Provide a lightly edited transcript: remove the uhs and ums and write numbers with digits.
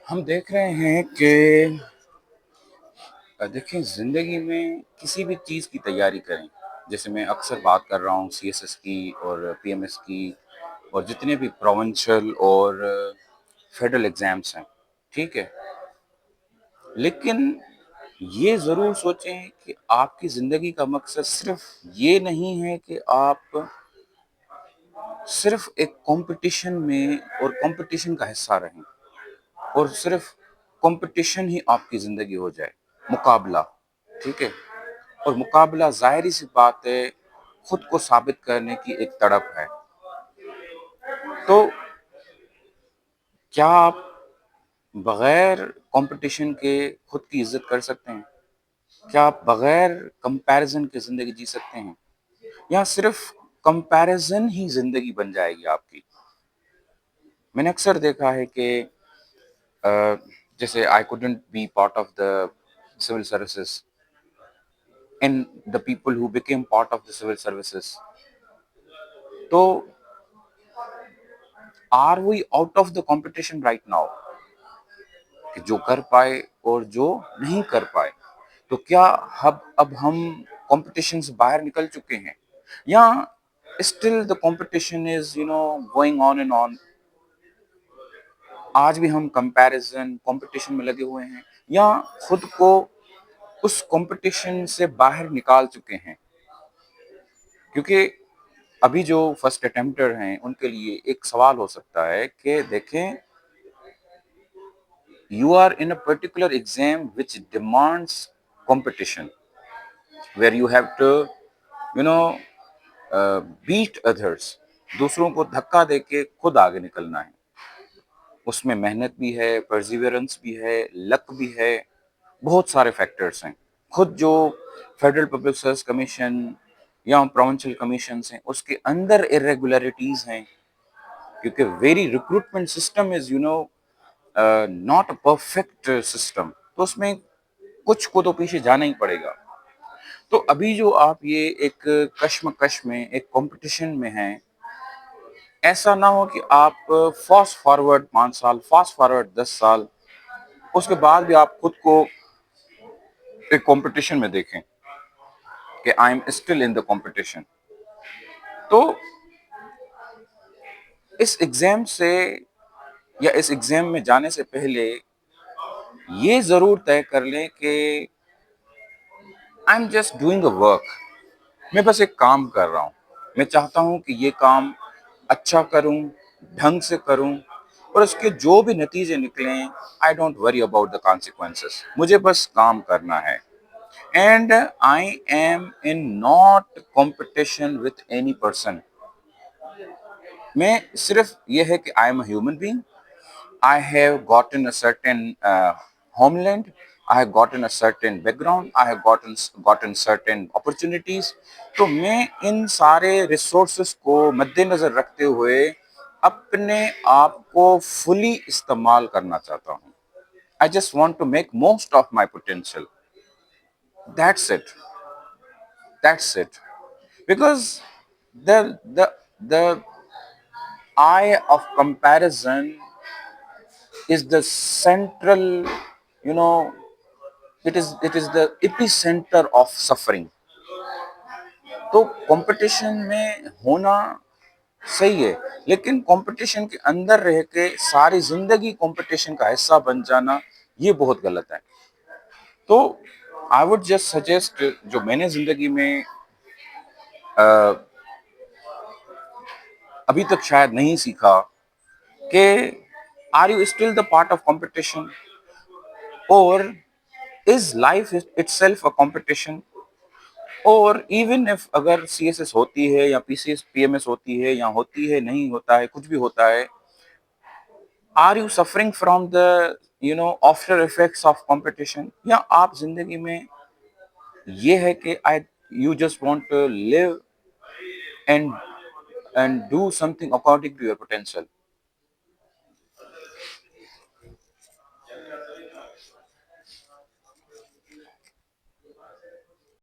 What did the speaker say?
हम देख रहे हैं कि देखें ज़िंदगी में किसी भी चीज़ की तैयारी करें। जैसे मैं अक्सर बात कर रहा हूँ सीएसएस की और पीएमएस की और जितने भी प्रोविंशियल और फेडरल एग्ज़ाम्स हैं, ठीक है? लेकिन ये ज़रूर सोचें कि आपकी ज़िंदगी का मकसद सिर्फ़ ये नहीं है कि आप सिर्फ़ एक कॉम्पिटिशन में और कॉम्पिटिशन का हिस्सा रहें और सिर्फ़ कॉम्पिटिशन ही आपकी ज़िंदगी हो जाए, मुकाबला, ठीक है? और मुकाबला ज़ाहिर-सी बात है, खुद को साबित करने की एक तड़प है। तो क्या आप बग़ैर कॉम्पिटिशन के खुद की इज़्ज़त कर सकते हैं? क्या आप बग़ैर कंपैरिज़न के ज़िंदगी जी सकते हैं? या सिर्फ़ कंपैरिज़न ही ज़िंदगी बन जाएगी आपकी? मैंने अक्सर देखा है कि अ, जैसे I couldn't be part of the civil services and the people who became part of the civil services. तो are we out of the competition right now? कि जो कर पाए और जो नहीं कर पाए। तो क्या अब हम कॉम्पिटिशन से बाहर निकल चुके हैं? या still the competition is going on and on? आज भी हम कंपैरिज़न, कॉम्पिटिशन में लगे हुए हैं या खुद को उस कॉम्पिटिशन से बाहर निकाल चुके हैं? क्योंकि अभी जो फर्स्ट अटेम्प्टर हैं, उनके लिए एक सवाल हो सकता है कि देखें, you are in a particular exam which demands competition, where you have to you know beat others, दूसरों को धक्का देके खुद आगे निकलना है। उसमें मेहनत भी है, परसिवियरेंस भी है, लक भी है, बहुत सारे फैक्टर्स हैं। खुद जो फेडरल पब्लिक सर्विस कमीशन या प्रोविंशियल कमीशंस हैं, उसके अंदर इरेगुलरिटीज हैं, क्योंकि very recruitment system is not a perfect system. तो उसमें कुछ को तो पीछे जाना ही पड़ेगा। तो अभी जो आप ये एक कश्मकश में, एक कंपटीशन में हैं, ऐसा ना हो कि आप फास्ट फॉरवर्ड 5 साल, फास्ट फॉरवर्ड 10 साल, उसके बाद भी आप खुद को एक कंपटीशन में देखें कि I am still in the competition. तो इस एग्जाम से या इस एग्जाम में जाने से पहले ये ज़रूर तय कर लें कि I am just doing a work. मैं बस एक काम कर रहा हूँ। मैं चाहता हूँ कि ये काम अच्छा करूँ, ढंग से करूँ और उसके जो भी नतीजे निकलें, I don't worry about the consequences. मुझे बस काम करना है। And I am in not competition with any person. मैं सिर्फ ये है कि I am a human being, I have gotten a certain homeland. I have gotten a certain background. I have gotten certain opportunities. तो मैं इन सारे resources को मद्देनजर रखते हुए अपने आप को फुली इस्तेमाल करना चाहता हूँ। I just want to make most of my potential. That's it. That's it. Because the eye of comparison is the central, you know, it is the epicenter of suffering. तो कंपटीशन में होना सही है, लेकिन कंपटीशन के अंदर रह के सारी जिंदगी कंपटीशन का हिस्सा बन जाना, ये बहुत गलत है। तो आई वुड जस्ट सजेस्ट, जो मैंने जिंदगी में अ, अभी तक शायद नहीं सीखा, कि are you still the part of competition और is life itself a competition? और इवन इफ अगर सीएसएस होती है या पीसीएस पीएमएस होती है या होती है, नहीं होता है, कुछ भी होता है, are you suffering from the after effects of competition? या आप जिंदगी में ये है कि I you just want to live and do something according to your potential?